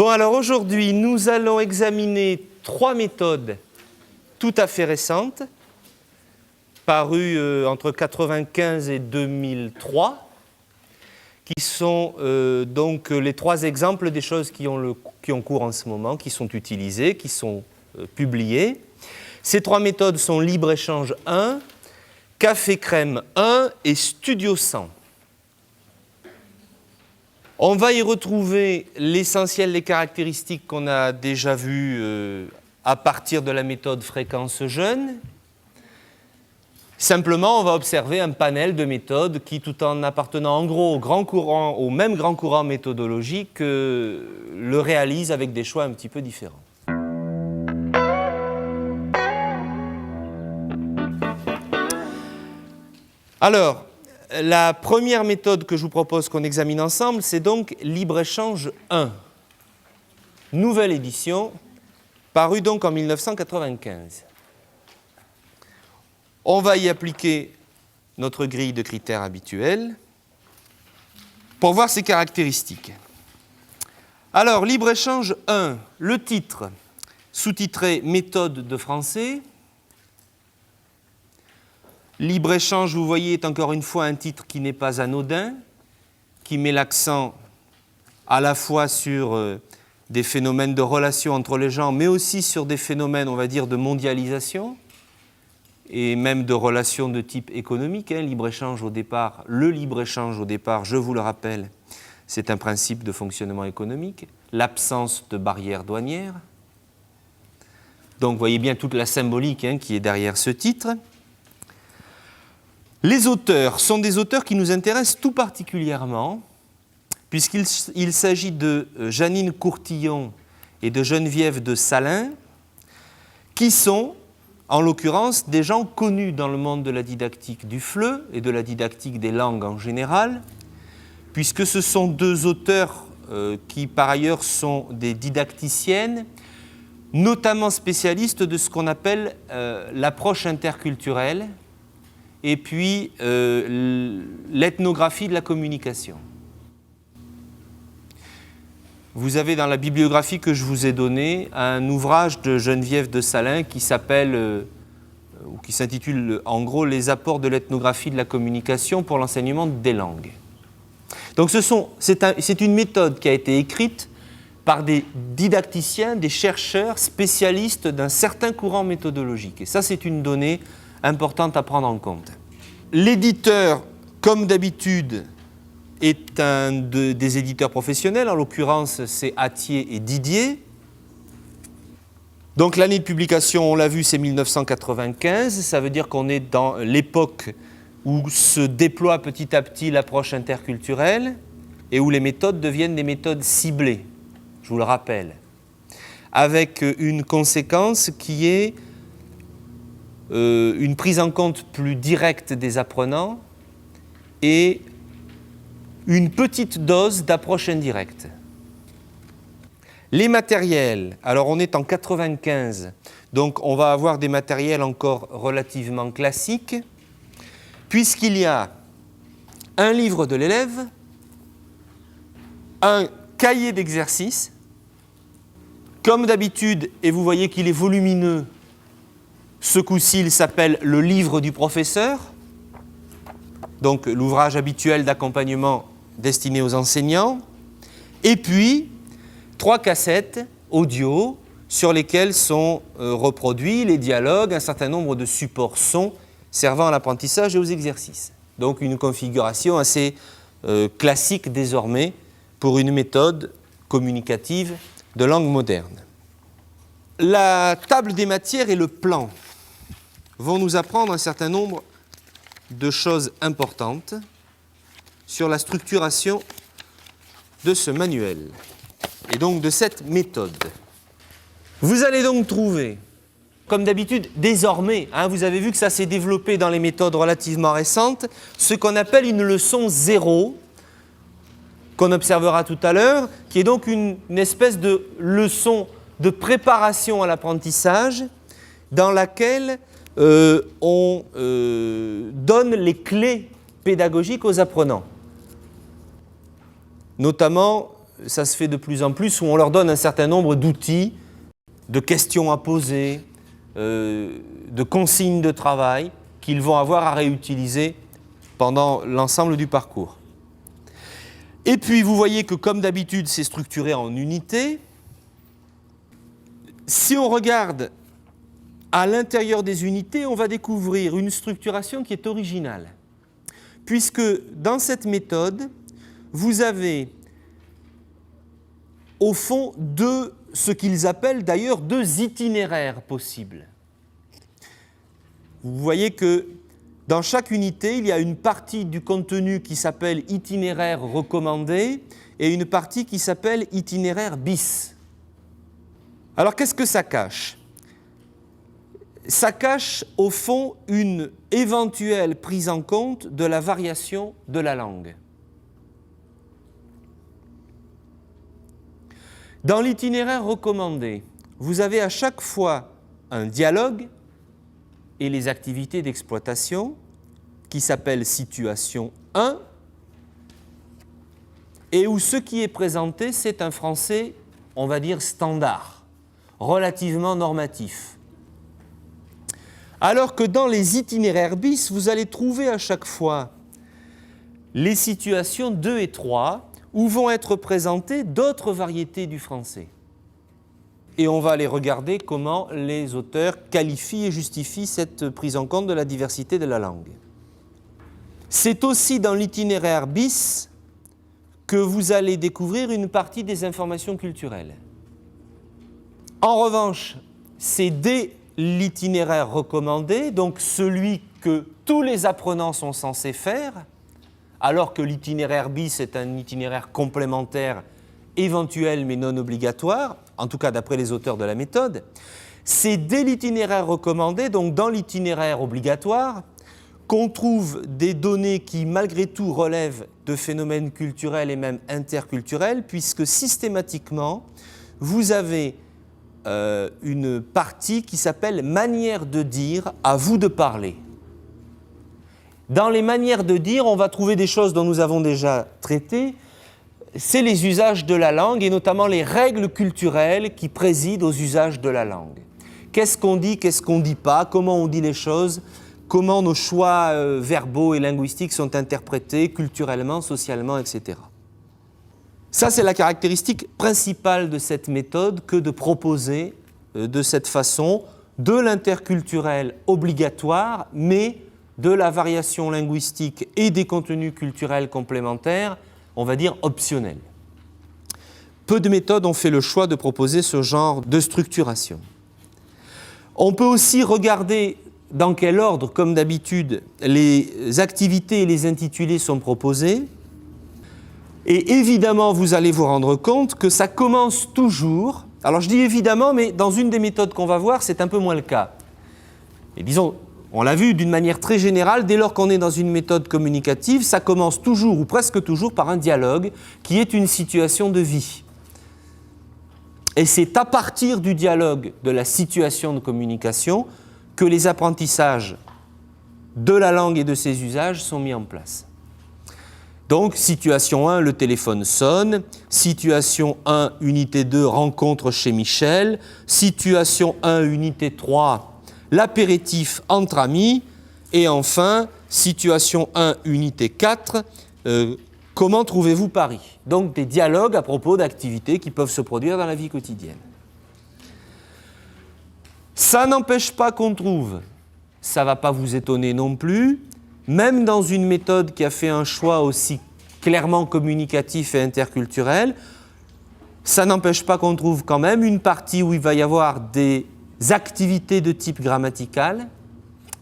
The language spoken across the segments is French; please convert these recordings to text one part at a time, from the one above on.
Bon, alors aujourd'hui, nous allons examiner 3 méthodes tout à fait récentes, parues entre 1995 et 2003, qui sont donc les 3 exemples des choses qui ont cours en ce moment, qui sont utilisées, qui sont publiées. Ces 3 méthodes sont Libre-Échange 1, Café Crème 1 et Studio 100. On va y retrouver l'essentiel des caractéristiques qu'on a déjà vues à partir de la méthode fréquence jeune. Simplement, on va observer un panel de méthodes qui, tout en appartenant en gros au même grand courant méthodologique, le réalisent avec des choix un petit peu différents. Alors, la première méthode que je vous propose qu'on examine ensemble, c'est donc Libre-Échange 1. Nouvelle édition, parue donc en 1995. On va y appliquer notre grille de critères habituelle pour voir ses caractéristiques. Alors, Libre-Échange 1, le titre, sous-titré « Méthode de français ». Libre-Échange, vous voyez, est encore une fois un titre qui n'est pas anodin, qui met l'accent à la fois sur des phénomènes de relations entre les gens, mais aussi sur des phénomènes, on va dire, de mondialisation et même de relations de type économique. Libre-Échange au départ, le libre-échange au départ, je vous le rappelle, c'est un principe de fonctionnement économique, l'absence de barrières douanières. Donc, vous voyez bien toute la symbolique qui est derrière ce titre. Les auteurs sont des auteurs qui nous intéressent tout particulièrement, puisqu'il s'agit de Janine Courtillon et de Geneviève de Salins, qui sont, en l'occurrence, des gens connus dans le monde de la didactique du FLE et de la didactique des langues en général, puisque ce sont 2 auteurs qui, par ailleurs, sont des didacticiennes, notamment spécialistes de ce qu'on appelle l'approche interculturelle, et puis l'ethnographie de la communication. Vous avez dans la bibliographie que je vous ai donnée un ouvrage de Geneviève de Salins qui s'appelle, ou qui s'intitule en gros « Les apports de l'ethnographie de la communication pour l'enseignement des langues ». Donc c'est une méthode qui a été écrite par des didacticiens, des chercheurs spécialistes d'un certain courant méthodologique. Et ça, c'est une donnée importante à prendre en compte. L'éditeur, comme d'habitude, est un des éditeurs professionnels, en l'occurrence c'est Attier et Didier. Donc l'année de publication, on l'a vu, c'est 1995, ça veut dire qu'on est dans l'époque où se déploie petit à petit l'approche interculturelle et où les méthodes deviennent des méthodes ciblées, je vous le rappelle, avec une conséquence qui est une prise en compte plus directe des apprenants et une petite dose d'approche indirecte. Les matériels, alors on est en 95, donc on va avoir des matériels encore relativement classiques, puisqu'il y a un livre de l'élève, un cahier d'exercice, comme d'habitude, et vous voyez qu'il est volumineux. Ce coup-ci, il s'appelle le livre du professeur, donc l'ouvrage habituel d'accompagnement destiné aux enseignants, et puis 3 cassettes audio sur lesquelles sont reproduits les dialogues, un certain nombre de supports son servant à l'apprentissage et aux exercices. Donc une configuration assez classique désormais pour une méthode communicative de langue moderne. La table des matières et le plan vont nous apprendre un certain nombre de choses importantes sur la structuration de ce manuel et donc de cette méthode. Vous allez donc trouver, comme d'habitude, désormais, vous avez vu que ça s'est développé dans les méthodes relativement récentes, ce qu'on appelle une leçon 0, qu'on observera tout à l'heure, qui est donc une espèce de leçon de préparation à l'apprentissage dans laquelle on donne les clés pédagogiques aux apprenants. Notamment ça se fait de plus en plus, où on leur donne un certain nombre d'outils, de questions à poser, de consignes de travail qu'ils vont avoir à réutiliser pendant l'ensemble du parcours. Et puis, vous voyez que, comme d'habitude, c'est structuré en unités. Si on regarde à l'intérieur des unités, on va découvrir une structuration qui est originale, puisque dans cette méthode, vous avez au fond ce qu'ils appellent d'ailleurs deux itinéraires possibles. Vous voyez que dans chaque unité, il y a une partie du contenu qui s'appelle itinéraire recommandé et une partie qui s'appelle itinéraire bis. Alors qu'est-ce que ça cache ? Ça cache au fond une éventuelle prise en compte de la variation de la langue. Dans l'itinéraire recommandé, vous avez à chaque fois un dialogue et les activités d'exploitation qui s'appellent situation 1 et où ce qui est présenté, c'est un français, on va dire, standard, relativement normatif. Alors que dans les itinéraires bis, vous allez trouver à chaque fois les situations 2 et 3 où vont être présentées d'autres variétés du français. Et on va aller regarder comment les auteurs qualifient et justifient cette prise en compte de la diversité de la langue. C'est aussi dans l'itinéraire bis que vous allez découvrir une partie des informations culturelles. En revanche, c'est dès l'itinéraire recommandé, donc celui que tous les apprenants sont censés faire, alors que l'itinéraire bis est un itinéraire complémentaire éventuel mais non obligatoire, en tout cas d'après les auteurs de la méthode, c'est dès l'itinéraire recommandé, donc dans l'itinéraire obligatoire, qu'on trouve des données qui malgré tout relèvent de phénomènes culturels et même interculturels, puisque systématiquement, vous avez une partie qui s'appelle « manière de dire, à vous de parler ». Dans les manières de dire, on va trouver des choses dont nous avons déjà traité, c'est les usages de la langue et notamment les règles culturelles qui président aux usages de la langue. Qu'est-ce qu'on dit, qu'est-ce qu'on ne dit pas, comment on dit les choses, comment nos choix verbaux et linguistiques sont interprétés culturellement, socialement, etc. Ça, c'est la caractéristique principale de cette méthode que de proposer de cette façon de l'interculturel obligatoire, mais de la variation linguistique et des contenus culturels complémentaires, on va dire optionnels. Peu de méthodes ont fait le choix de proposer ce genre de structuration. On peut aussi regarder dans quel ordre, comme d'habitude, les activités et les intitulés sont proposés. Et évidemment, vous allez vous rendre compte que ça commence toujours, alors je dis évidemment, mais dans une des méthodes qu'on va voir, c'est un peu moins le cas. Et disons, on l'a vu d'une manière très générale, dès lors qu'on est dans une méthode communicative, ça commence toujours ou presque toujours par un dialogue qui est une situation de vie. Et c'est à partir du dialogue de la situation de communication que les apprentissages de la langue et de ses usages sont mis en place. Donc, situation 1, le téléphone sonne. Situation 1, unité 2, rencontre chez Michel. Situation 1, unité 3, l'apéritif entre amis. Et enfin, situation 1, unité 4, comment trouvez-vous Paris? Donc, des dialogues à propos d'activités qui peuvent se produire dans la vie quotidienne. Ça n'empêche pas qu'on trouve, ça ne va pas vous étonner non plus, même dans une méthode qui a fait un choix aussi clairement communicatif et interculturel, ça n'empêche pas qu'on trouve quand même une partie où il va y avoir des activités de type grammatical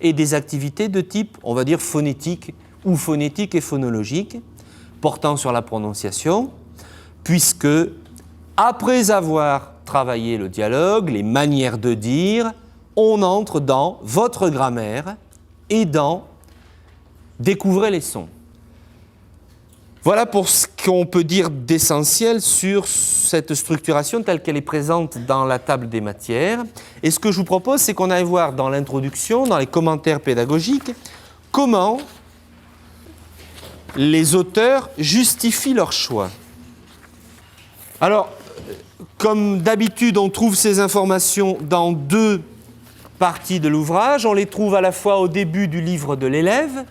et des activités de type, on va dire, phonétique ou phonétique et phonologique, portant sur la prononciation, puisque après avoir travaillé le dialogue, les manières de dire, on entre dans votre grammaire et dans découvrez les sons. Voilà pour ce qu'on peut dire d'essentiel sur cette structuration telle qu'elle est présente dans la table des matières. Et ce que je vous propose, c'est qu'on aille voir dans l'introduction, dans les commentaires pédagogiques, comment les auteurs justifient leur choix. Alors, comme d'habitude, on trouve ces informations dans deux parties de l'ouvrage. On les trouve à la fois au début du livre de l'élève,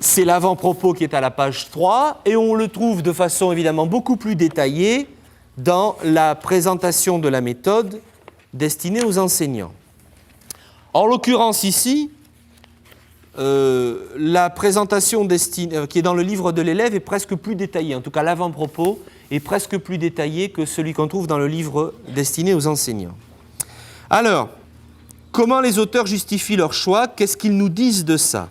c'est l'avant-propos qui est à la page 3, et on le trouve de façon évidemment beaucoup plus détaillée dans la présentation de la méthode destinée aux enseignants. En l'occurrence ici, la présentation qui est dans le livre de l'élève est presque plus détaillée, en tout cas l'avant-propos est presque plus détaillé que celui qu'on trouve dans le livre destiné aux enseignants. Alors, comment les auteurs justifient leur choix? Qu'est-ce qu'ils nous disent de ça?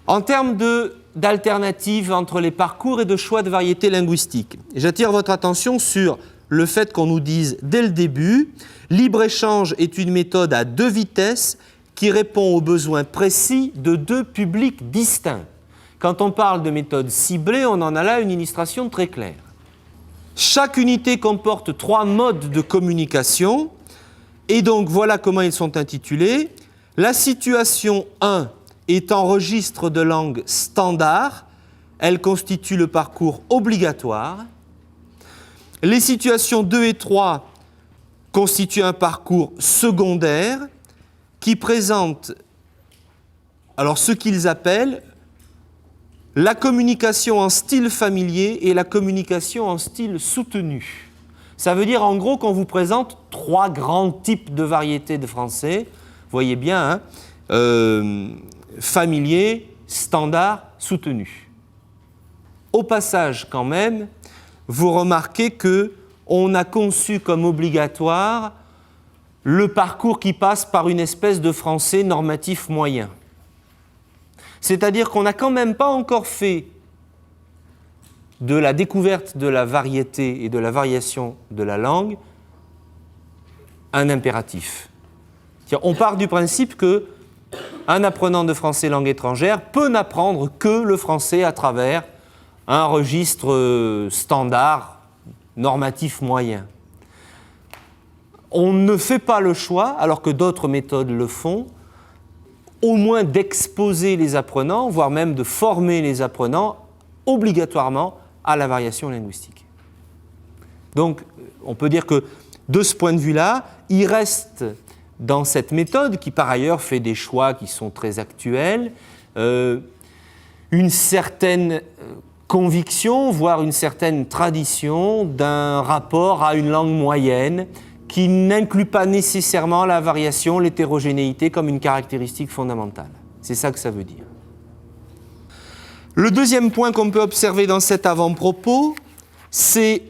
En termes d'alternatives entre les parcours et de choix de variété linguistique, j'attire votre attention sur le fait qu'on nous dise dès le début « Libre-échange est une méthode à deux vitesses qui répond aux besoins précis de deux publics distincts ». Quand on parle de méthode ciblée, on en a là une illustration très claire. Chaque unité comporte 3 modes de communication et donc voilà comment ils sont intitulés. La situation 1 est en registre de langue standard, elle constitue le parcours obligatoire. Les situations 2 et 3 constituent un parcours secondaire qui présente alors ce qu'ils appellent la communication en style familier et la communication en style soutenu. Ça veut dire en gros qu'on vous présente 3 grands types de variétés de français. Vous voyez bien, hein, familier, standard, soutenu. Au passage, quand même, vous remarquez qu'on a conçu comme obligatoire le parcours qui passe par une espèce de français normatif moyen. C'est-à-dire qu'on n'a quand même pas encore fait de la découverte de la variété et de la variation de la langue un impératif. On part du principe qu'un apprenant de français langue étrangère peut n'apprendre que le français à travers un registre standard, normatif moyen. On ne fait pas le choix, alors que d'autres méthodes le font, au moins d'exposer les apprenants, voire même de former les apprenants obligatoirement à la variation linguistique. Donc, on peut dire que de ce point de vue-là, il reste dans cette méthode, qui par ailleurs fait des choix qui sont très actuels, une certaine conviction, voire une certaine tradition d'un rapport à une langue moyenne qui n'inclut pas nécessairement la variation, l'hétérogénéité comme une caractéristique fondamentale. C'est ça que ça veut dire. Le deuxième point qu'on peut observer dans cet avant-propos, c'est,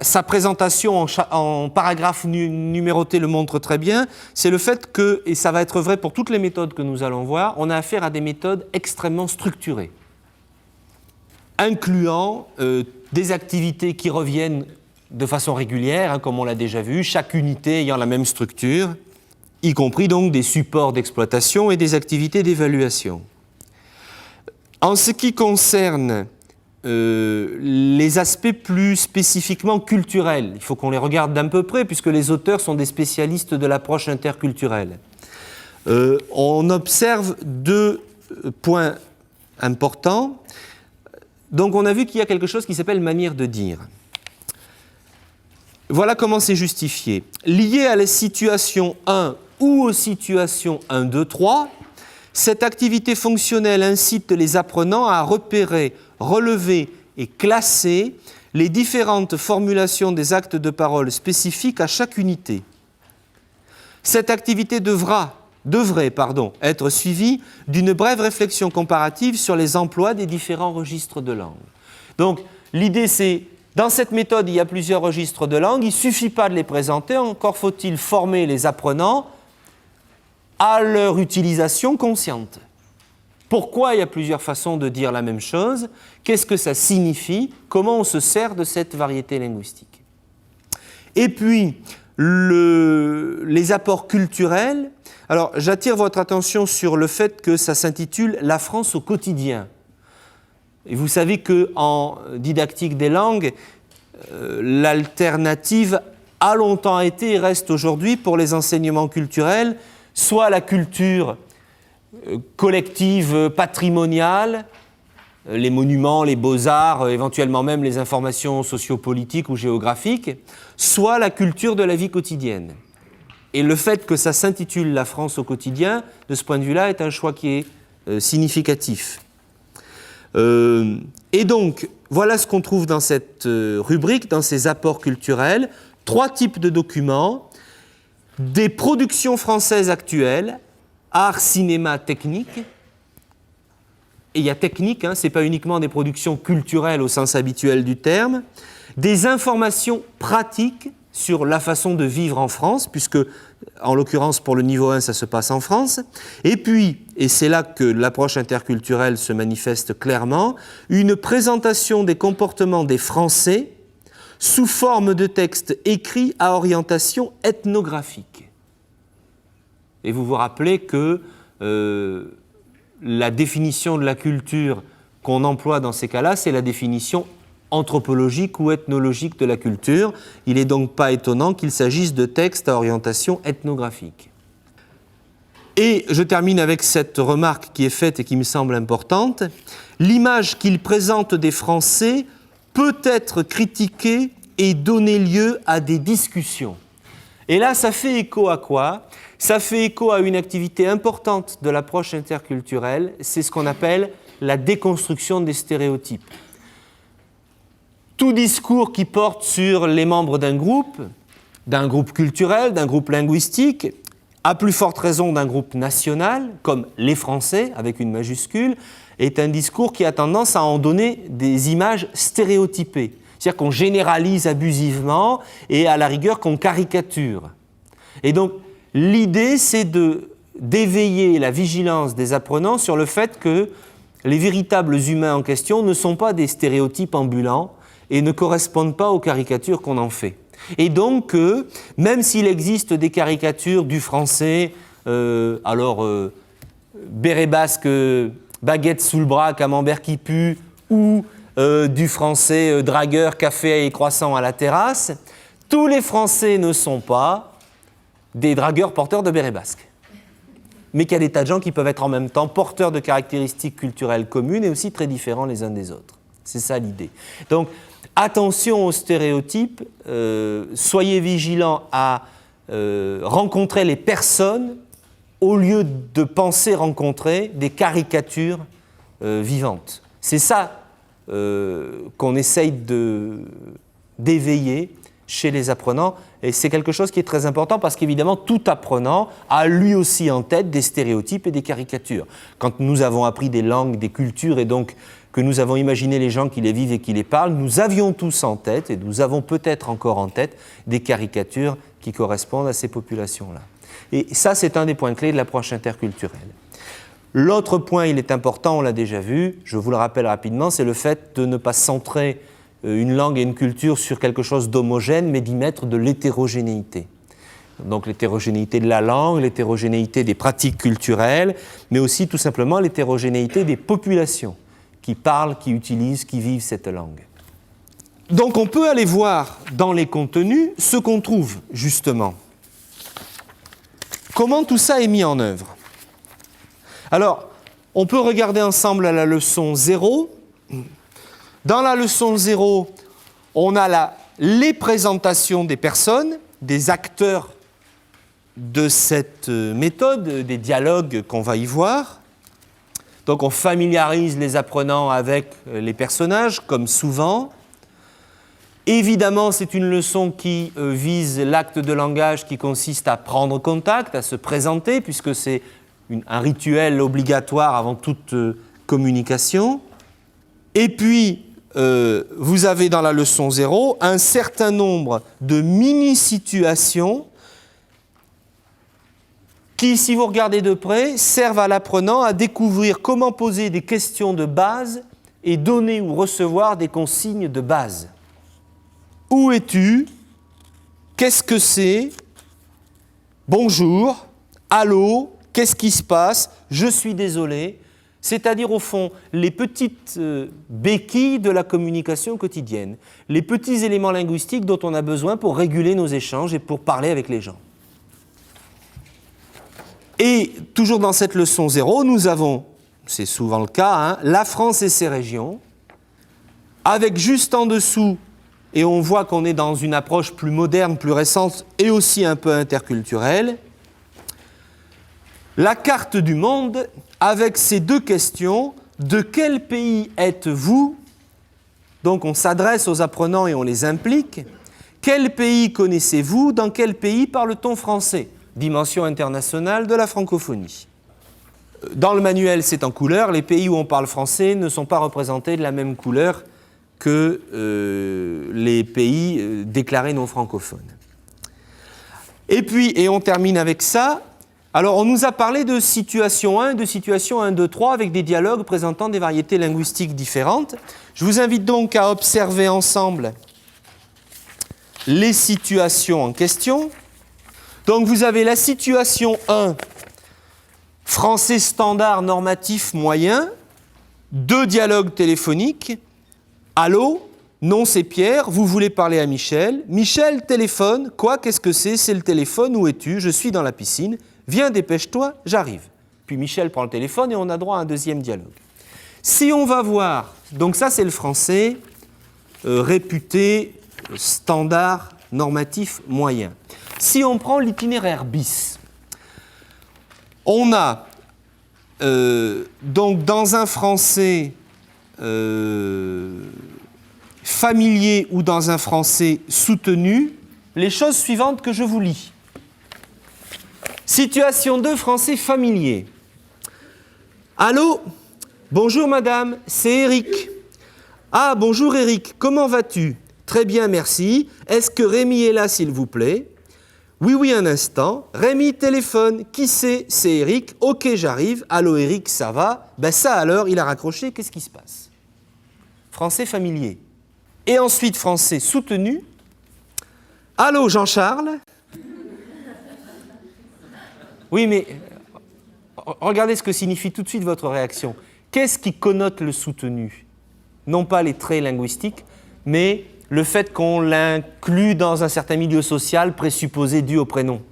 sa présentation en paragraphe numéroté le montre très bien, c'est le fait que, et ça va être vrai pour toutes les méthodes que nous allons voir, on a affaire à des méthodes extrêmement structurées, incluant des activités qui reviennent de façon régulière, hein, comme on l'a déjà vu, chaque unité ayant la même structure, y compris donc des supports d'exploitation et des activités d'évaluation. En ce qui concerne les aspects plus spécifiquement culturels, il faut qu'on les regarde d'un peu près puisque les auteurs sont des spécialistes de l'approche interculturelle. On observe 2 points importants. Donc on a vu qu'il y a quelque chose qui s'appelle manière de dire. Voilà comment c'est justifié. Lié à la situation 1 ou aux situations 1, 2, 3, cette activité fonctionnelle incite les apprenants à repérer, relever et classer les différentes formulations des actes de parole spécifiques à chaque unité. Cette activité devrait être suivie d'une brève réflexion comparative sur les emplois des différents registres de langue. Donc, l'idée c'est, dans cette méthode, il y a plusieurs registres de langue, il ne suffit pas de les présenter, encore faut-il former les apprenants à leur utilisation consciente. Pourquoi il y a plusieurs façons de dire la même chose? Qu'est-ce que ça signifie? Comment on se sert de cette variété linguistique? Et puis, les apports culturels. Alors, j'attire votre attention sur le fait que ça s'intitule « La France au quotidien ». Et vous savez qu'en didactique des langues, l'alternative a longtemps été et reste aujourd'hui pour les enseignements culturels, soit la culture collective patrimoniale, les monuments, les beaux-arts, éventuellement même les informations sociopolitiques ou géographiques, soit la culture de la vie quotidienne. Et le fait que ça s'intitule La France au quotidien, de ce point de vue-là, est un choix qui est significatif. Et donc, voilà ce qu'on trouve dans cette rubrique, dans ces apports culturels. 3 types de documents, des productions françaises actuelles, art, cinéma, technique. Et il y a technique, ce n'est pas uniquement des productions culturelles au sens habituel du terme, des informations pratiques sur la façon de vivre en France, puisque, en l'occurrence, pour le niveau 1, ça se passe en France. Et puis, et c'est là que l'approche interculturelle se manifeste clairement, une présentation des comportements des Français sous forme de textes écrits à orientation ethnographique. Et vous vous rappelez que la définition de la culture qu'on emploie dans ces cas-là, c'est la définition anthropologique ou ethnologique de la culture. Il n'est donc pas étonnant qu'il s'agisse de textes à orientation ethnographique. Et je termine avec cette remarque qui est faite et qui me semble importante. L'image qu'il présente des Français peut être critiquée et donner lieu à des discussions. Et là, ça fait écho à quoi ? Ça fait écho à une activité importante de l'approche interculturelle, c'est ce qu'on appelle la déconstruction des stéréotypes. Tout discours qui porte sur les membres d'un groupe culturel, d'un groupe linguistique, à plus forte raison d'un groupe national, comme les Français, avec une majuscule, est un discours qui a tendance à en donner des images stéréotypées. C'est-à-dire qu'on généralise abusivement et à la rigueur qu'on caricature. Et donc, l'idée, c'est d'éveiller la vigilance des apprenants sur le fait que les véritables humains en question ne sont pas des stéréotypes ambulants et ne correspondent pas aux caricatures qu'on en fait. Et donc, même s'il existe des caricatures du français, béret basque, baguette sous le bras, camembert qui pue, ou du français dragueur, café et croissant à la terrasse, tous les Français ne sont pas des dragueurs porteurs de béret basque. Mais qu'il y a des tas de gens qui peuvent être en même temps porteurs de caractéristiques culturelles communes et aussi très différents les uns des autres. C'est ça l'idée. Donc, attention aux stéréotypes, soyez vigilants à rencontrer les personnes au lieu de penser rencontrer des caricatures vivantes. C'est ça qu'on essaye d'éveiller chez les apprenants, et c'est quelque chose qui est très important parce qu'évidemment tout apprenant a lui aussi en tête des stéréotypes et des caricatures. Quand nous avons appris des langues, des cultures et donc que nous avons imaginé les gens qui les vivent et qui les parlent, nous avions tous en tête, et nous avons peut-être encore en tête, des caricatures qui correspondent à ces populations-là. Et ça, c'est un des points clés de l'approche interculturelle. L'autre point, il est important, on l'a déjà vu, je vous le rappelle rapidement, c'est le fait de ne pas centrer une langue et une culture sur quelque chose d'homogène, mais d'y mettre de l'hétérogénéité. Donc l'hétérogénéité de la langue, l'hétérogénéité des pratiques culturelles, mais aussi tout simplement l'hétérogénéité des populations qui parlent, qui utilisent, qui vivent cette langue. Donc on peut aller voir dans les contenus ce qu'on trouve justement. Comment tout ça est mis en œuvre ? Alors, on peut regarder ensemble à la leçon 0. Dans la leçon 0, on a les présentations des personnes, des acteurs de cette méthode, des dialogues qu'on va y voir. Donc on familiarise les apprenants avec les personnages, comme souvent. Évidemment, c'est une leçon qui vise l'acte de langage qui consiste à prendre contact, à se présenter, puisque c'est un rituel obligatoire avant toute communication. Et puis, vous avez dans la leçon 0 un certain nombre de mini-situations qui, si vous regardez de près, servent à l'apprenant à découvrir comment poser des questions de base et donner ou recevoir des consignes de base. Où es-tu ? Qu'est-ce que c'est ? Bonjour, allô, qu'est-ce qui se passe ? Je suis désolé. C'est-à-dire, au fond, les petites béquilles de la communication quotidienne, les petits éléments linguistiques dont on a besoin pour réguler nos échanges et pour parler avec les gens. Et toujours dans cette leçon 0, nous avons c'est souvent le cas, hein, la France et ses régions, avec juste en dessous, et on voit qu'on est dans une approche plus moderne, plus récente et aussi un peu interculturelle, la carte du monde avec ces deux questions. De quel pays êtes-vous? Donc on s'adresse aux apprenants et on les implique. Quel pays connaissez-vous? Dans quel pays parle-t-on français? Dimension internationale de la francophonie. Dans le manuel, c'est en couleur. Les pays où on parle français ne sont pas représentés de la même couleur que les pays déclarés non francophones. Et puis, et on termine avec ça, alors on nous a parlé de situation 1, de situation 1, 2, 3, avec des dialogues présentant des variétés linguistiques différentes. Je vous invite donc à observer ensemble les situations en question. Donc vous avez la situation 1, français standard normatif moyen, 2 dialogues téléphoniques. Allô? Non, c'est Pierre, vous voulez parler à Michel. Michel, téléphone. Quoi? Qu'est-ce que c'est? C'est le téléphone. Où es-tu? Je suis dans la piscine. Viens, dépêche-toi, j'arrive. Puis Michel prend le téléphone et on a droit à un deuxième dialogue. Si on va voir, donc ça c'est le français réputé standard normatif moyen. Si on prend l'itinéraire bis, on a donc dans un français familier ou dans un français soutenu, les choses suivantes que je vous lis. Situation 2, français familier. Allô? Bonjour madame, c'est Eric. Ah, bonjour Eric, comment vas-tu? Très bien, merci. Est-ce que Rémi est là, s'il vous plaît? Oui, oui, un instant. Rémi, téléphone. Qui c'est? C'est Eric. Ok, j'arrive. Allô Eric, ça va? Ben ça alors, il a raccroché, qu'est-ce qui se passe? Français familier. Et ensuite, français soutenu. Allô Jean-Charles? Oui, mais regardez ce que signifie tout de suite votre réaction. Qu'est-ce qui connote le soutenu? Non pas les traits linguistiques, mais le fait qu'on l'inclut dans un certain milieu social présupposé dû au prénom.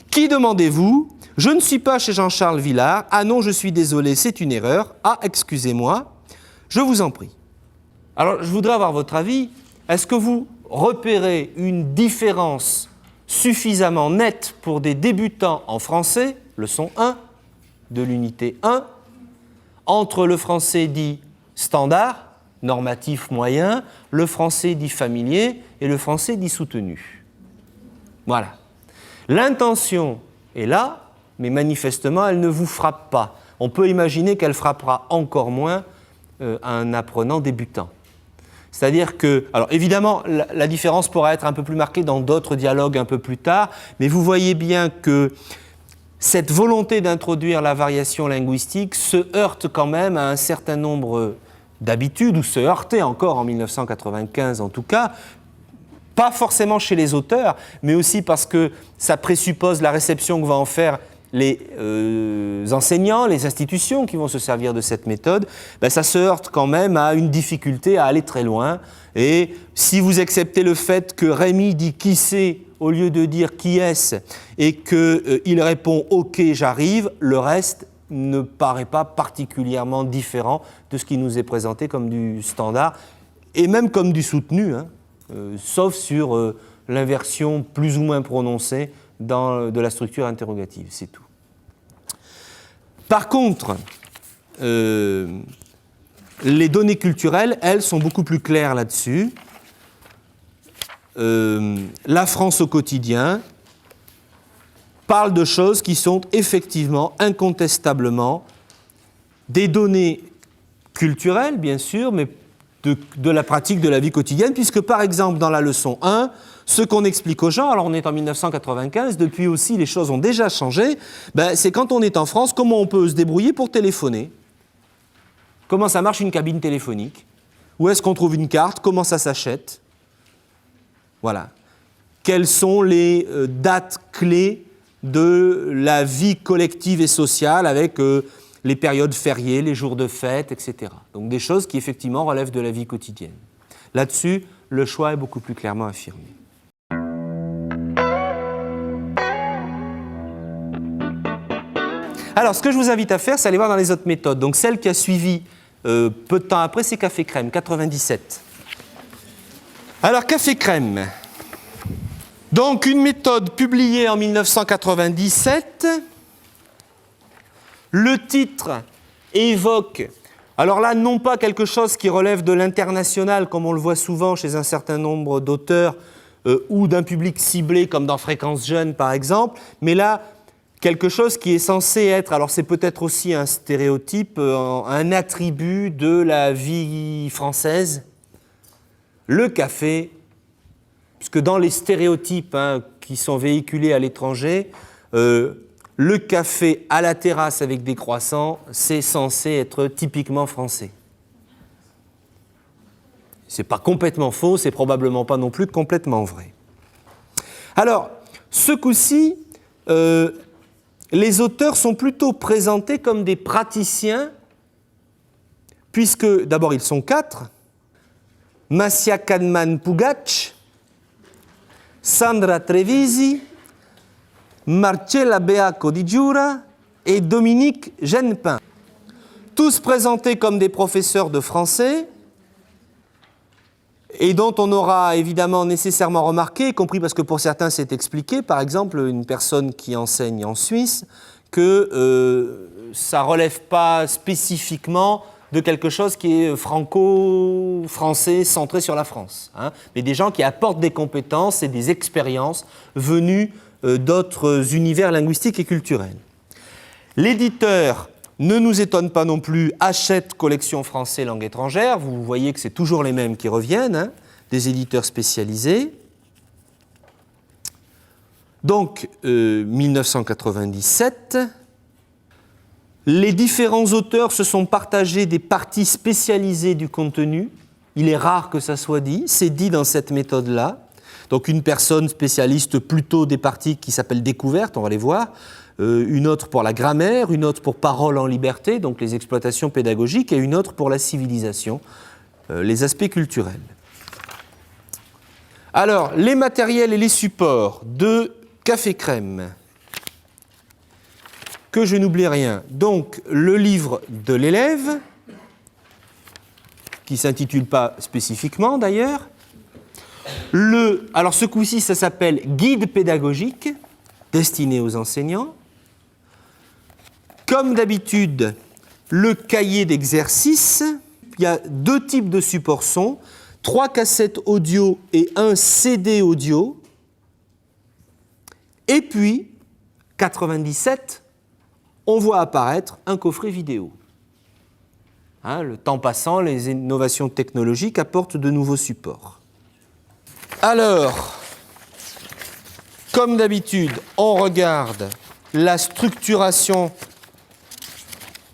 Qui demandez-vous? Je ne suis pas chez Jean-Charles Villard. Ah non, je suis désolé, c'est une erreur. Ah, excusez-moi, je vous en prie. Alors, je voudrais avoir votre avis. Est-ce que vous repérez une différence suffisamment nette pour des débutants en français, leçon 1 de l'unité 1, entre le français dit standard, normatif moyen, le français dit familier et le français dit soutenu. Voilà. L'intention est là, mais manifestement, elle ne vous frappe pas. On peut imaginer qu'elle frappera encore moins un apprenant débutant. C'est-à-dire que, alors évidemment, la différence pourra être un peu plus marquée dans d'autres dialogues un peu plus tard, mais vous voyez bien que cette volonté d'introduire la variation linguistique se heurte quand même à un certain nombre d'habitudes, ou se heurtait encore en 1995 en tout cas, pas forcément chez les auteurs, mais aussi parce que ça présuppose la réception que vont en faire les enseignants, les institutions qui vont se servir de cette méthode, ben ça se heurte quand même à une difficulté à aller très loin. Et si vous acceptez le fait que Rémi dit « qui c'est » au lieu de dire « qui est-ce » et qu'il répond « ok, j'arrive », le reste ne paraît pas particulièrement différent de ce qui nous est présenté comme du standard et même comme du soutenu, hein, sauf sur l'inversion plus ou moins prononcée de la structure interrogative, c'est tout. Par contre, les données culturelles, elles, sont beaucoup plus claires là-dessus. La France au quotidien parle de choses qui sont effectivement, incontestablement, des données culturelles, bien sûr, mais de la pratique de la vie quotidienne, puisque par exemple dans la leçon 1, ce qu'on explique aux gens, alors on est en 1995, depuis aussi les choses ont déjà changé, ben, c'est quand on est en France, comment on peut se débrouiller pour téléphoner. Comment ça marche une cabine téléphonique? Où est-ce qu'on trouve une carte? Comment ça s'achète? Voilà. Quelles sont les dates clés de la vie collective et sociale avec les périodes fériées, les jours de fête, etc. Donc des choses qui effectivement relèvent de la vie quotidienne. Là-dessus, le choix est beaucoup plus clairement affirmé. Alors, ce que je vous invite à faire, c'est aller voir dans les autres méthodes. Donc, celle qui a suivi peu de temps après, c'est Café Crème, 97. Alors, Café Crème. Donc, une méthode publiée en 1997. Le titre évoque, alors là, non pas quelque chose qui relève de l'international, comme on le voit souvent chez un certain nombre d'auteurs, ou d'un public ciblé, comme dans Fréquence Jeune, par exemple, mais là, quelque chose qui est censé être, alors c'est peut-être aussi un stéréotype, un attribut de la vie française, le café, puisque dans les stéréotypes qui sont véhiculés à l'étranger, le café à la terrasse avec des croissants, c'est censé être typiquement français. Ce n'est pas complètement faux, c'est probablement pas non plus complètement vrai. Alors, ce coup-ci, les auteurs sont plutôt présentés comme des praticiens, puisque d'abord ils sont 4, Massia Kadman Pugac, Sandra Trevisi, Marcella Beacco di Giura et Dominique Genepin. Tous présentés comme des professeurs de français et dont on aura évidemment nécessairement remarqué, y compris parce que pour certains c'est expliqué, par exemple une personne qui enseigne en Suisse, que ça ne relève pas spécifiquement de quelque chose qui est franco-français, centré sur la France, mais des gens qui apportent des compétences et des expériences venues d'autres univers linguistiques et culturels. L'éditeur, ne nous étonne pas non plus, achète Collection français langue étrangère. Vous voyez que c'est toujours les mêmes qui reviennent, des éditeurs spécialisés. Donc, 1997, les différents auteurs se sont partagés des parties spécialisées du contenu. Il est rare que ça soit dit, c'est dit dans cette méthode-là. Donc une personne spécialiste plutôt des parties qui s'appellent découvertes, on va les voir, une autre pour la grammaire, une autre pour parole en liberté, donc les exploitations pédagogiques, et une autre pour la civilisation, les aspects culturels. Alors, les matériels et les supports de Café Crème, que je n'oublie rien. Donc, le livre de l'élève, qui ne s'intitule pas spécifiquement d'ailleurs. Alors, ce coup-ci, ça s'appelle Guide pédagogique, destiné aux enseignants. Comme d'habitude, le cahier d'exercice. Il y a 2 types de supports son, 3 cassettes audio et 1 CD audio. Et puis, 97, on voit apparaître un coffret vidéo. Le temps passant, les innovations technologiques apportent de nouveaux supports. Alors, comme d'habitude, on regarde la structuration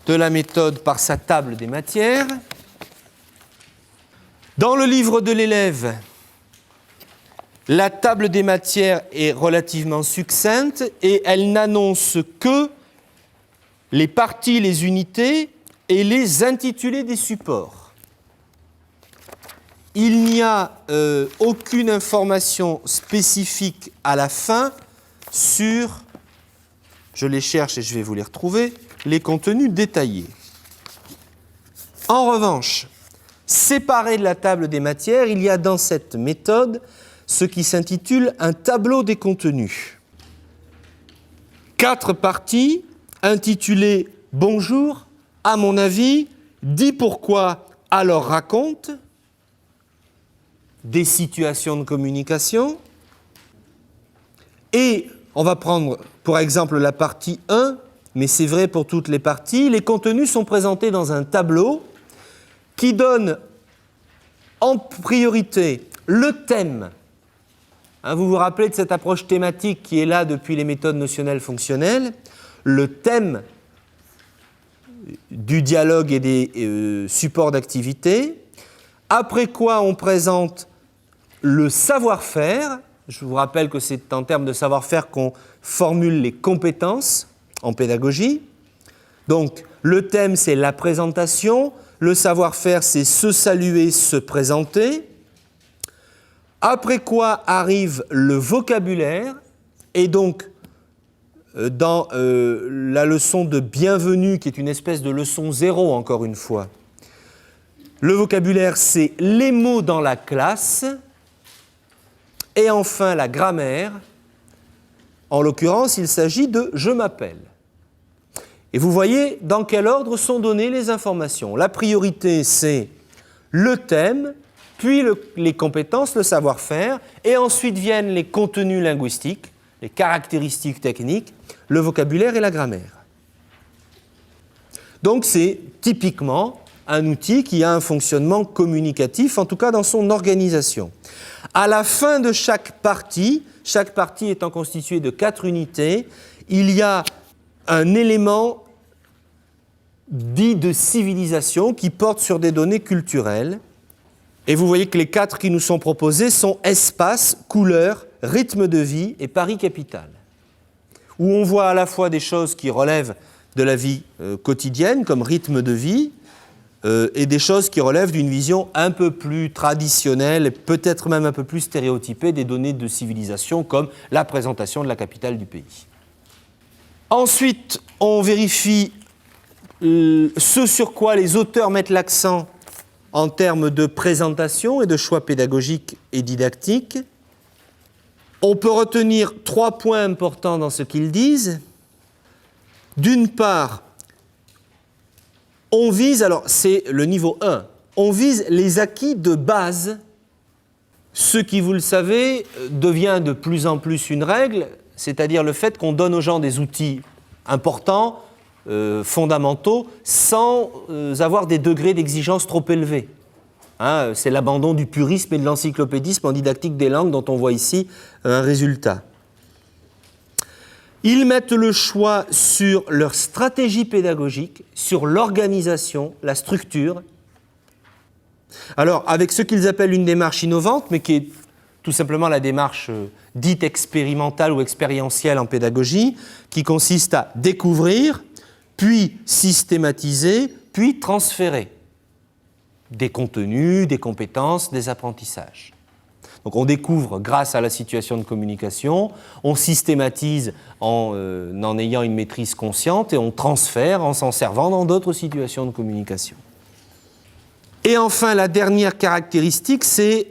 de la méthode par sa table des matières. Dans le livre de l'élève, la table des matières est relativement succincte et elle n'annonce que les parties, les unités et les intitulés des supports. Il n'y a aucune information spécifique à la fin sur, je les cherche et je vais vous les retrouver, les contenus détaillés. En revanche, séparé de la table des matières, il y a dans cette méthode ce qui s'intitule un tableau des contenus. 4 parties intitulées « Bonjour, à mon avis, dis pourquoi, alors raconte », des situations de communication. Et on va prendre pour exemple la partie 1, mais c'est vrai pour toutes les parties. Les contenus sont présentés dans un tableau qui donne en priorité le thème. Vous vous rappelez de cette approche thématique qui est là depuis les méthodes notionnelles fonctionnelles, le thème du dialogue et des supports d'activité, après quoi on présente le savoir-faire. Je vous rappelle que c'est en termes de savoir-faire qu'on formule les compétences en pédagogie. Donc, le thème, c'est la présentation. Le savoir-faire, c'est se saluer, se présenter. Après quoi arrive le vocabulaire. Et donc, dans la leçon de bienvenue, qui est une espèce de leçon 0, encore une fois. Le vocabulaire, c'est les mots dans la classe. Et enfin, la grammaire. En l'occurrence, il s'agit de « je m'appelle ». Et vous voyez dans quel ordre sont données les informations. La priorité, c'est le thème, puis les compétences, le savoir-faire, et ensuite viennent les contenus linguistiques, les caractéristiques techniques, le vocabulaire et la grammaire. Donc c'est typiquement un outil qui a un fonctionnement communicatif, en tout cas dans son organisation. À la fin de chaque partie étant constituée de 4 unités, il y a un élément dit de civilisation qui porte sur des données culturelles. Et vous voyez que les 4 qui nous sont proposés sont espace, couleur, rythme de vie et Paris capitale, où on voit à la fois des choses qui relèvent de la vie quotidienne, comme rythme de vie, et des choses qui relèvent d'une vision un peu plus traditionnelle, et peut-être même un peu plus stéréotypée des données de civilisation, comme la présentation de la capitale du pays. Ensuite, on vérifie ce sur quoi les auteurs mettent l'accent en termes de présentation et de choix pédagogiques et didactiques. On peut retenir 3 points importants dans ce qu'ils disent. D'une part, on vise, alors c'est le niveau 1, on vise les acquis de base, ce qui, vous le savez, devient de plus en plus une règle, c'est-à-dire le fait qu'on donne aux gens des outils importants, fondamentaux, sans avoir des degrés d'exigence trop élevés. Hein, c'est l'abandon du purisme et de l'encyclopédisme en didactique des langues dont on voit ici un résultat. Ils mettent le choix sur leur stratégie pédagogique, sur l'organisation, la structure. Alors, avec ce qu'ils appellent une démarche innovante, mais qui est tout simplement la démarche dite expérimentale ou expérientielle en pédagogie, qui consiste à découvrir, puis systématiser, puis transférer des contenus, des compétences, des apprentissages. Donc on découvre grâce à la situation de communication, on systématise en ayant une maîtrise consciente et on transfère en s'en servant dans d'autres situations de communication. Et enfin, la dernière caractéristique, c'est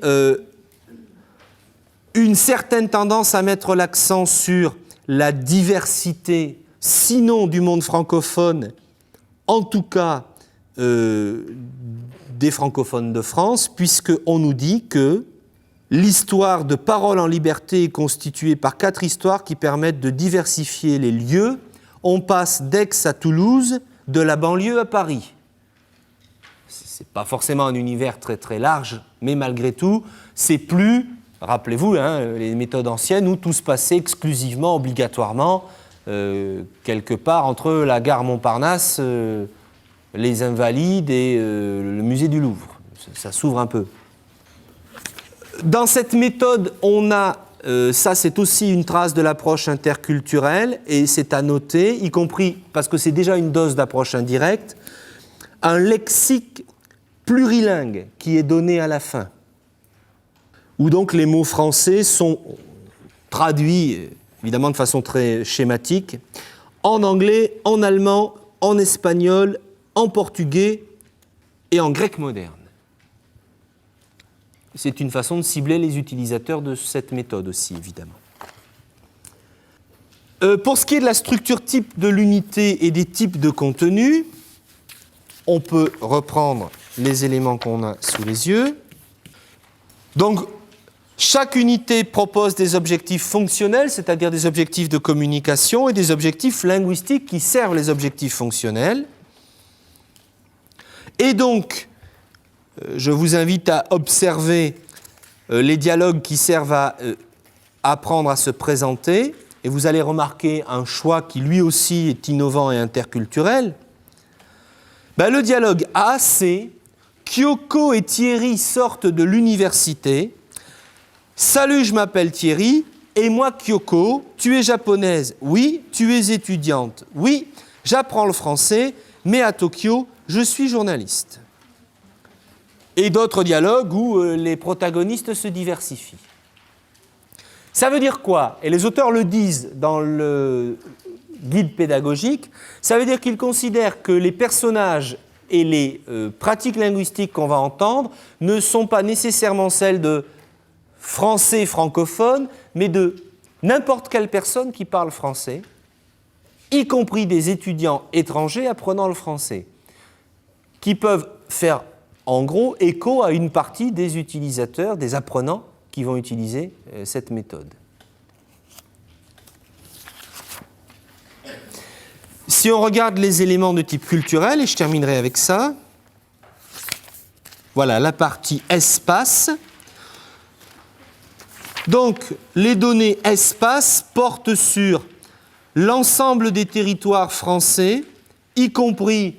une certaine tendance à mettre l'accent sur la diversité, sinon du monde francophone, en tout cas des francophones de France, puisqu'on nous dit que l'histoire de Parole en liberté est constituée par 4 histoires qui permettent de diversifier les lieux. On passe d'Aix à Toulouse, de la banlieue à Paris. Ce n'est pas forcément un univers très très large, mais malgré tout, c'est plus, rappelez-vous, les méthodes anciennes où tout se passait exclusivement, obligatoirement, quelque part entre la gare Montparnasse, les Invalides et le musée du Louvre. Ça s'ouvre un peu. Dans cette méthode, on a, ça c'est aussi une trace de l'approche interculturelle, et c'est à noter, y compris, parce que c'est déjà une dose d'approche indirecte, un lexique plurilingue qui est donné à la fin, où donc les mots français sont traduits, évidemment de façon très schématique, en anglais, en allemand, en espagnol, en portugais et en grec moderne. C'est une façon de cibler les utilisateurs de cette méthode aussi, évidemment. Pour ce qui est de la structure type de l'unité et des types de contenus, on peut reprendre les éléments qu'on a sous les yeux. Donc, chaque unité propose des objectifs fonctionnels, c'est-à-dire des objectifs de communication, et des objectifs linguistiques qui servent les objectifs fonctionnels. Et donc, je vous invite à observer les dialogues qui servent à apprendre à se présenter, et vous allez remarquer un choix qui lui aussi est innovant et interculturel. Le dialogue A, c'est « Kyoko et Thierry sortent de l'université. Salut, je m'appelle Thierry, et moi Kyoko, tu es japonaise. Oui, tu es étudiante. Oui, j'apprends le français, mais à Tokyo, je suis journaliste. » Et d'autres dialogues où les protagonistes se diversifient. Ça veut dire quoi? Et les auteurs le disent dans guide pédagogique. Ça veut dire qu'il considère que les personnages et les pratiques linguistiques qu'on va entendre ne sont pas nécessairement celles de français francophones, mais de n'importe quelle personne qui parle français, y compris des étudiants étrangers apprenant le français, qui peuvent faire en gros écho à une partie des utilisateurs, des apprenants qui vont utiliser cette méthode. Si on regarde les éléments de type culturel, et je terminerai avec ça, voilà la partie espace. Donc, les données espace portent sur l'ensemble des territoires français, y compris,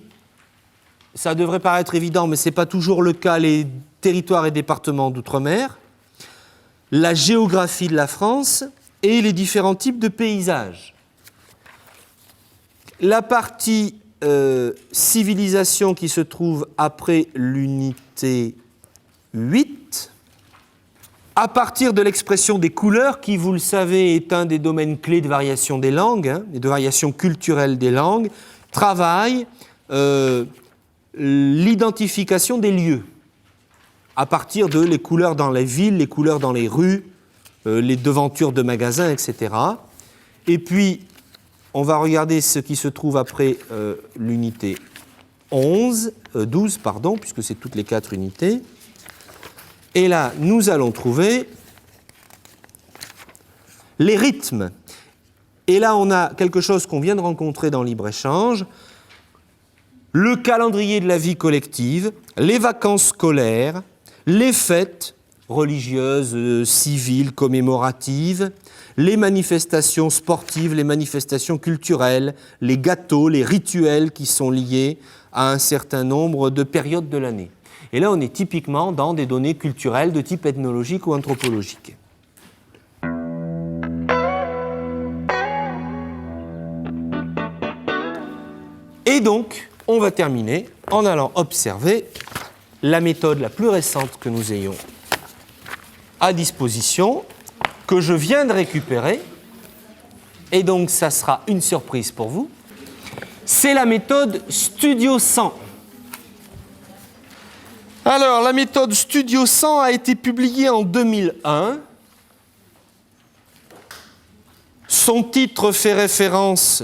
ça devrait paraître évident, mais ce n'est pas toujours le cas, les territoires et départements d'outre-mer, la géographie de la France et les différents types de paysages. La partie civilisation qui se trouve après l'unité 8, à partir de l'expression des couleurs, qui, vous le savez, est un des domaines clés de variation des langues, et de variation culturelle des langues, travaille l'identification des lieux, à partir de les couleurs dans les villes, les couleurs dans les rues, les devantures de magasins, etc. Et puis, on va regarder ce qui se trouve après l'unité 12, puisque c'est toutes les 4 unités. Et là, nous allons trouver les rythmes. Et là, on a quelque chose qu'on vient de rencontrer dans Libre-Échange, le calendrier de la vie collective, les vacances scolaires, les fêtes religieuses, civiles, commémoratives, les manifestations sportives, les manifestations culturelles, les gâteaux, les rituels qui sont liés à un certain nombre de périodes de l'année. Et là, on est typiquement dans des données culturelles de type ethnologique ou anthropologique. Et donc, on va terminer en allant observer la méthode la plus récente que nous ayons à disposition, que je viens de récupérer, et donc ça sera une surprise pour vous. C'est la méthode Studio 100. Alors, la méthode Studio 100 a été publiée en 2001. Son titre fait référence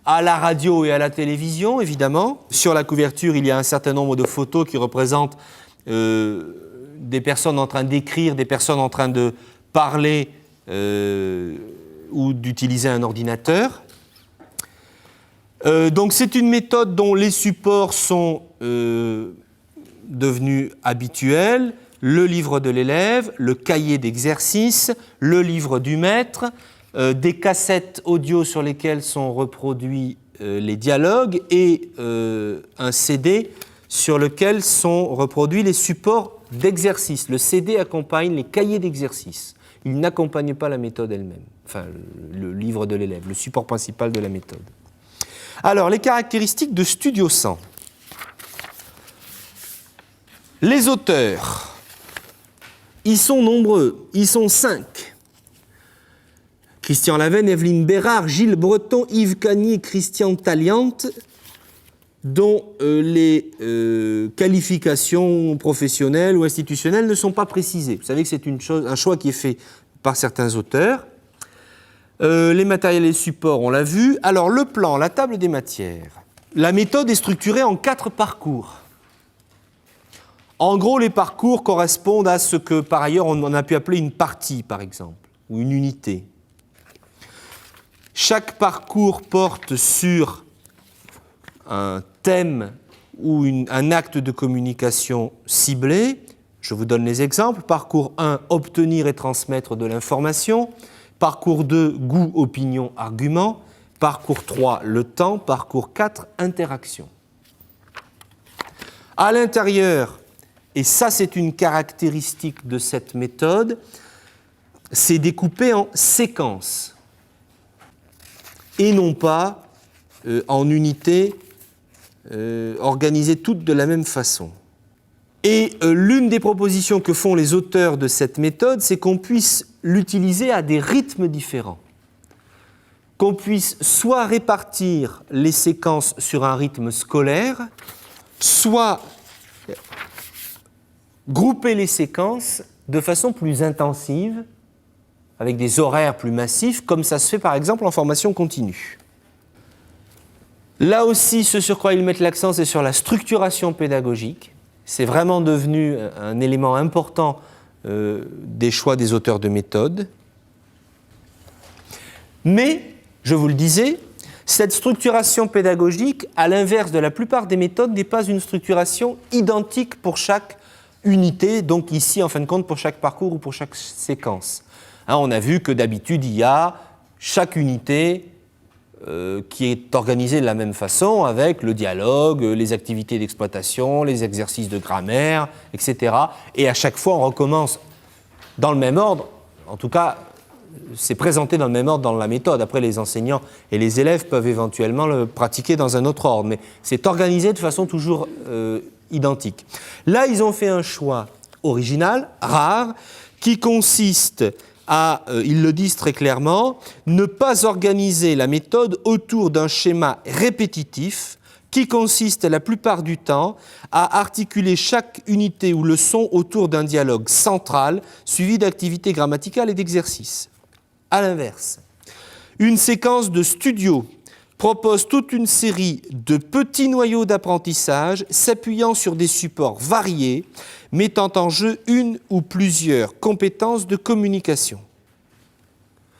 à la radio et à la télévision, évidemment. Sur la couverture, il y a un certain nombre de photos qui représentent des personnes en train d'écrire, des personnes en train de parler ou d'utiliser un ordinateur. Donc c'est une méthode dont les supports sont devenus habituels, le livre de l'élève, le cahier d'exercice, le livre du maître, des cassettes audio sur lesquelles sont reproduits les dialogues et un CD sur lequel sont reproduits les supports d'exercice. Le CD accompagne les cahiers d'exercice. Il n'accompagne pas la méthode elle-même, enfin le livre de l'élève, le support principal de la méthode. Alors, les caractéristiques de Studio 100. Les auteurs, ils sont nombreux, ils sont 5. Christian Lavenne, Evelyne Bérard, Gilles Breton, Yves Cagnier, Christian Taliante, dont les qualifications professionnelles ou institutionnelles ne sont pas précisées. Vous savez que c'est un choix qui est fait par certains auteurs. Les matériels et supports, on l'a vu. Alors, le plan, la table des matières. La méthode est structurée en 4 parcours. En gros, les parcours correspondent à ce que, par ailleurs, on a pu appeler une partie, par exemple, ou une unité. Chaque parcours porte sur un thème ou un acte de communication ciblé. Je vous donne les exemples. Parcours 1, obtenir et transmettre de l'information. Parcours 2, goût, opinion, argument. Parcours 3, le temps. Parcours 4, interaction. À l'intérieur, et ça c'est une caractéristique de cette méthode, c'est découpé en séquences et non pas en unités organisées toutes de la même façon. Et l'une des propositions que font les auteurs de cette méthode, c'est qu'on puisse l'utiliser à des rythmes différents. qu'on puisse soit répartir les séquences sur un rythme scolaire, soit grouper les séquences de façon plus intensive, avec des horaires plus massifs, comme ça se fait par exemple en formation continue. Là aussi, ce sur quoi ils mettent l'accent, c'est sur la structuration pédagogique. C'est vraiment devenu un élément important des choix des auteurs de méthode. Mais, je vous le disais, cette structuration pédagogique, à l'inverse de la plupart des méthodes, n'est pas une structuration identique pour chaque unité, donc ici, en fin de compte, pour chaque parcours ou pour chaque séquence. Hein, on a vu que d'habitude, il y a chaque unité qui est organisée de la même façon, avec le dialogue, les activités d'exploitation, les exercices de grammaire, etc. Et à chaque fois, on recommence dans le même ordre. En tout cas, c'est présenté dans le même ordre dans la méthode. Après, les enseignants et les élèves peuvent éventuellement le pratiquer dans un autre ordre, mais c'est organisé de façon toujours identique. Là, ils ont fait un choix original, rare, qui consiste à, ils le disent très clairement, ne pas organiser la méthode autour d'un schéma répétitif qui consiste la plupart du temps à articuler chaque unité ou leçon autour d'un dialogue central suivi d'activités grammaticales et d'exercices. À l'inverse, une séquence de studio propose toute une série de petits noyaux d'apprentissage s'appuyant sur des supports variés, mettant en jeu une ou plusieurs compétences de communication.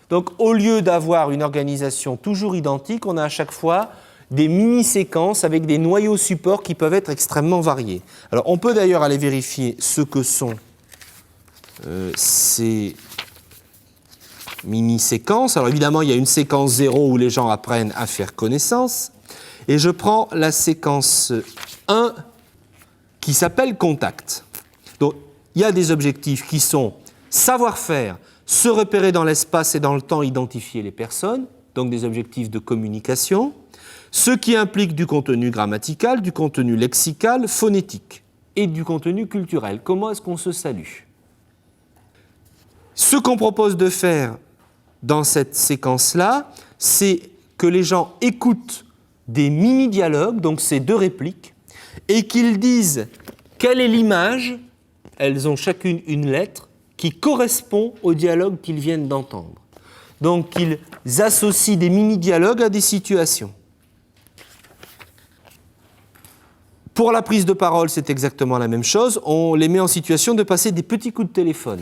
Donc, au lieu d'avoir une organisation toujours identique, on a à chaque fois des mini-séquences avec des noyaux supports qui peuvent être extrêmement variés. Alors, on peut d'ailleurs aller vérifier ce que sont ces mini-séquences. Alors, évidemment, il y a une séquence 0 où les gens apprennent à faire connaissance. Et je prends la séquence 1 qui s'appelle contact. Donc, il y a des objectifs qui sont savoir-faire, se repérer dans l'espace et dans le temps, identifier les personnes, donc des objectifs de communication, ce qui implique du contenu grammatical, du contenu lexical, phonétique et du contenu culturel. Comment est-ce qu'on se salue ? Ce qu'on propose de faire dans cette séquence-là, c'est que les gens écoutent des mini-dialogues, donc ces deux répliques, et qu'ils disent quelle est l'image, elles ont chacune une lettre, qui correspond au dialogue qu'ils viennent d'entendre. Donc ils associent des mini-dialogues à des situations. Pour la prise de parole, c'est exactement la même chose. On les met en situation de passer des petits coups de téléphone.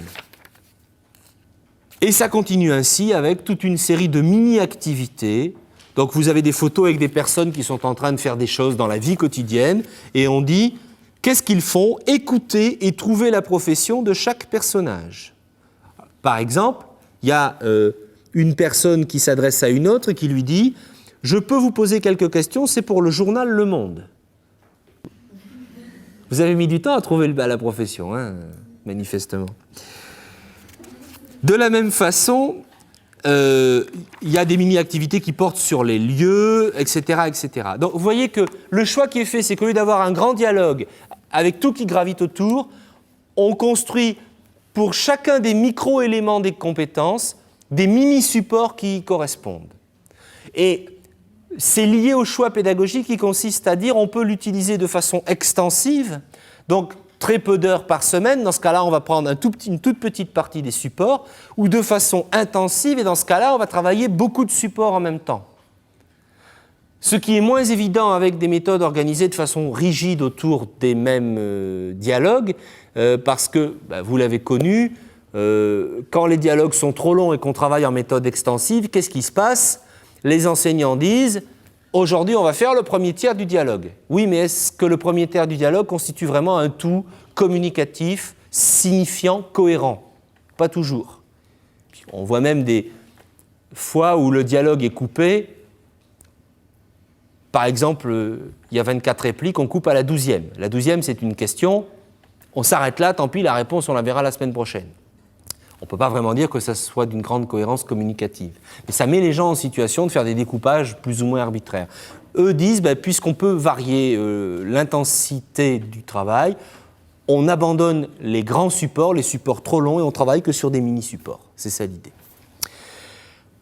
Et ça continue ainsi avec toute une série de mini-activités. Donc vous avez des photos avec des personnes qui sont en train de faire des choses dans la vie quotidienne et on dit qu'est-ce qu'ils font ? Écouter et trouver la profession de chaque personnage. Par exemple, il y a une personne qui s'adresse à une autre et qui lui dit « Je peux vous poser quelques questions, c'est pour le journal Le Monde. » Vous avez mis du temps à trouver la profession, hein, manifestement. De la même façon, il y a des mini-activités qui portent sur les lieux, etc., etc. Donc vous voyez que le choix qui est fait, c'est qu'au lieu d'avoir un grand dialogue avec tout qui gravite autour, on construit pour chacun des micro-éléments des compétences des mini-supports qui y correspondent. Et c'est lié au choix pédagogique qui consiste à dire on peut l'utiliser de façon extensive, donc très peu d'heures par semaine, dans ce cas-là, on va prendre une toute petite partie des supports, ou de façon intensive, et dans ce cas-là, on va travailler beaucoup de supports en même temps. Ce qui est moins évident avec des méthodes organisées de façon rigide autour des mêmes dialogues, parce que, vous l'avez connu, quand les dialogues sont trop longs et qu'on travaille en méthode extensive, qu'est-ce qui se passe ? Les enseignants disent « Aujourd'hui, on va faire le premier tiers du dialogue. » Oui, mais est-ce que le premier tiers du dialogue constitue vraiment un tout communicatif, signifiant, cohérent ? Pas toujours. On voit même des fois où le dialogue est coupé. Par exemple, il y a 24 répliques, on coupe à la 12e. La 12e, c'est une question. On s'arrête là, tant pis, la réponse, on la verra la semaine prochaine. On ne peut pas vraiment dire que ça soit d'une grande cohérence communicative. Mais ça met les gens en situation de faire des découpages plus ou moins arbitraires. Eux disent, puisqu'on peut varier l'intensité du travail, on abandonne les grands supports, les supports trop longs, et on travaille que sur des mini-supports. C'est ça l'idée.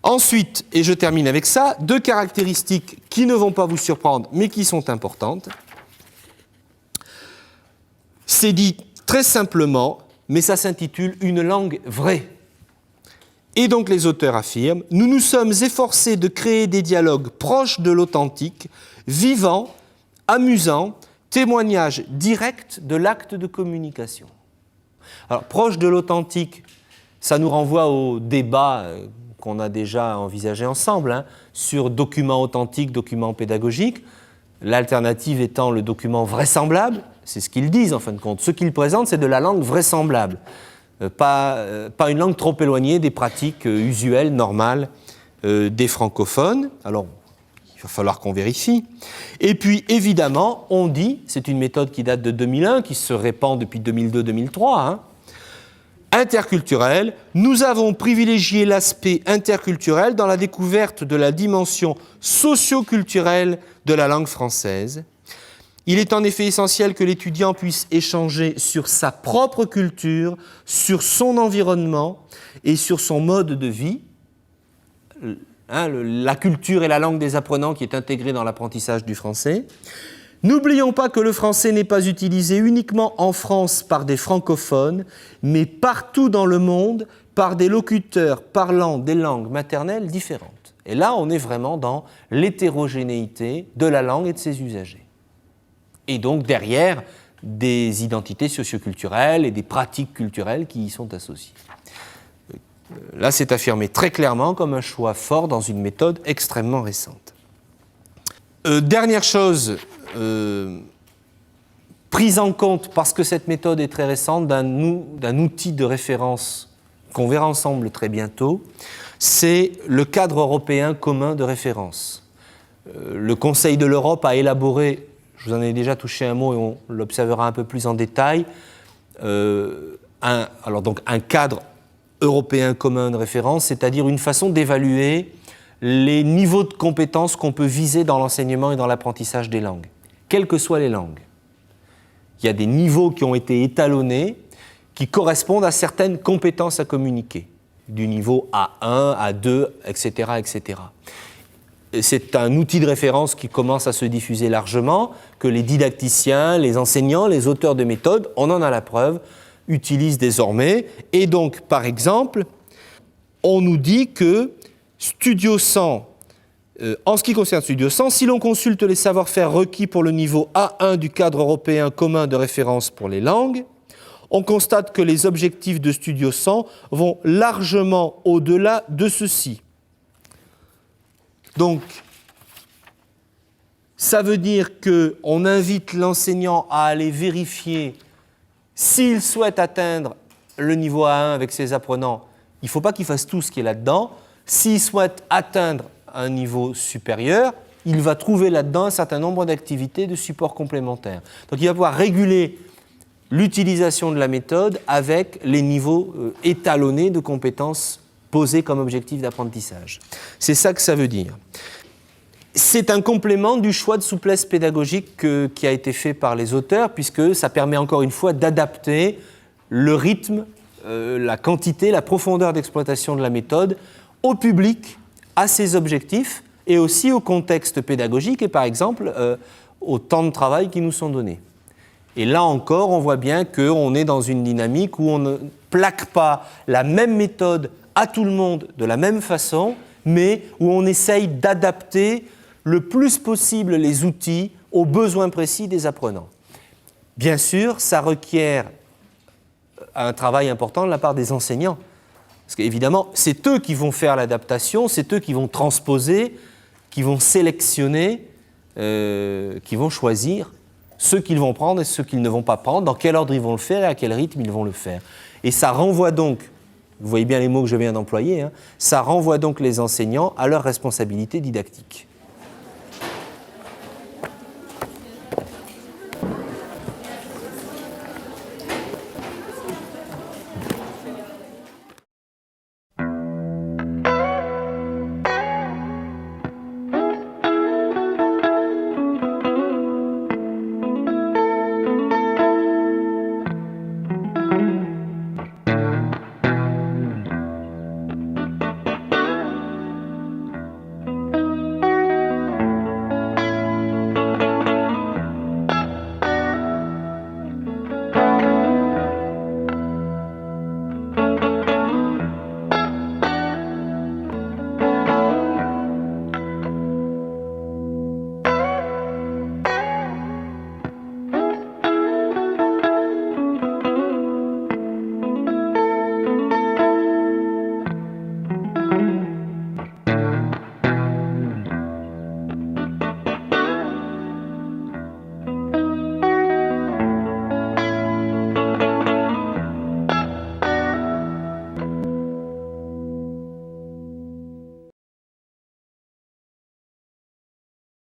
Ensuite, et je termine avec ça, 2 caractéristiques qui ne vont pas vous surprendre, mais qui sont importantes. C'est dit très simplement, mais ça s'intitule « Une langue vraie ». Et donc les auteurs affirment « Nous nous sommes efforcés de créer des dialogues proches de l'authentique, vivants, amusants, témoignages directs de l'acte de communication. » Alors, proche de l'authentique, ça nous renvoie au débat qu'on a déjà envisagé ensemble, hein, sur document authentique, document pédagogique, l'alternative étant le document vraisemblable, c'est ce qu'ils disent en fin de compte. Ce qu'ils présentent, c'est de la langue vraisemblable, pas une langue trop éloignée des pratiques usuelles, normales des francophones. Alors, il va falloir qu'on vérifie. Et puis, évidemment, on dit, c'est une méthode qui date de 2001, qui se répand depuis 2002-2003, hein, interculturel, nous avons privilégié l'aspect interculturel dans la découverte de la dimension socio-culturelle de la langue française. Il est en effet essentiel que l'étudiant puisse échanger sur sa propre culture, sur son environnement et sur son mode de vie. La culture et la langue des apprenants qui est intégrée dans l'apprentissage du français. N'oublions pas que le français n'est pas utilisé uniquement en France par des francophones, mais partout dans le monde par des locuteurs parlant des langues maternelles différentes. Et là, on est vraiment dans l'hétérogénéité de la langue et de ses usagers. Et donc, derrière, des identités socioculturelles et des pratiques culturelles qui y sont associées. Là, c'est affirmé très clairement comme un choix fort dans une méthode extrêmement récente. Dernière chose, prise en compte, parce que cette méthode est très récente, d'un outil de référence qu'on verra ensemble très bientôt, c'est le cadre européen commun de référence. Le Conseil de l'Europe a élaboré, je vous en ai déjà touché un mot et on l'observera un peu plus en détail, un cadre européen commun de référence, c'est-à-dire une façon d'évaluer les niveaux de compétences qu'on peut viser dans l'enseignement et dans l'apprentissage des langues, quelles que soient les langues. Il y a des niveaux qui ont été étalonnés qui correspondent à certaines compétences à communiquer, du niveau A1, A2, etc., etc. C'est un outil de référence qui commence à se diffuser largement, que les didacticiens, les enseignants, les auteurs de méthodes, on en a la preuve, utilisent désormais. Et donc, par exemple, on nous dit que Studio 100, en ce qui concerne Studio 100, si l'on consulte les savoir-faire requis pour le niveau A1 du cadre européen commun de référence pour les langues, on constate que les objectifs de Studio 100 vont largement au-delà de ceux-ci. Donc, ça veut dire qu'on invite l'enseignant à aller vérifier s'il souhaite atteindre le niveau A1 avec ses apprenants. Il ne faut pas qu'il fasse tout ce qui est là-dedans. S'il souhaite atteindre un niveau supérieur, il va trouver là-dedans un certain nombre d'activités de support complémentaires. Donc il va pouvoir réguler l'utilisation de la méthode avec les niveaux étalonnés de compétences posés comme objectif d'apprentissage. C'est ça que ça veut dire. C'est un complément du choix de souplesse pédagogique qui a été fait par les auteurs, puisque ça permet encore une fois d'adapter le rythme, la quantité, la profondeur d'exploitation de la méthode au public, à ses objectifs et aussi au contexte pédagogique et par exemple au temps de travail qui nous sont donnés. Et là encore, on voit bien qu'on est dans une dynamique où on ne plaque pas la même méthode à tout le monde de la même façon, mais où on essaye d'adapter le plus possible les outils aux besoins précis des apprenants. Bien sûr, ça requiert un travail important de la part des enseignants. Parce qu'évidemment, c'est eux qui vont faire l'adaptation, c'est eux qui vont transposer, qui vont sélectionner, qui vont choisir ceux qu'ils vont prendre et ceux qu'ils ne vont pas prendre, dans quel ordre ils vont le faire et à quel rythme ils vont le faire. Et ça renvoie donc, vous voyez bien les mots que je viens d'employer, hein, ça renvoie donc les enseignants à leur responsabilité didactique.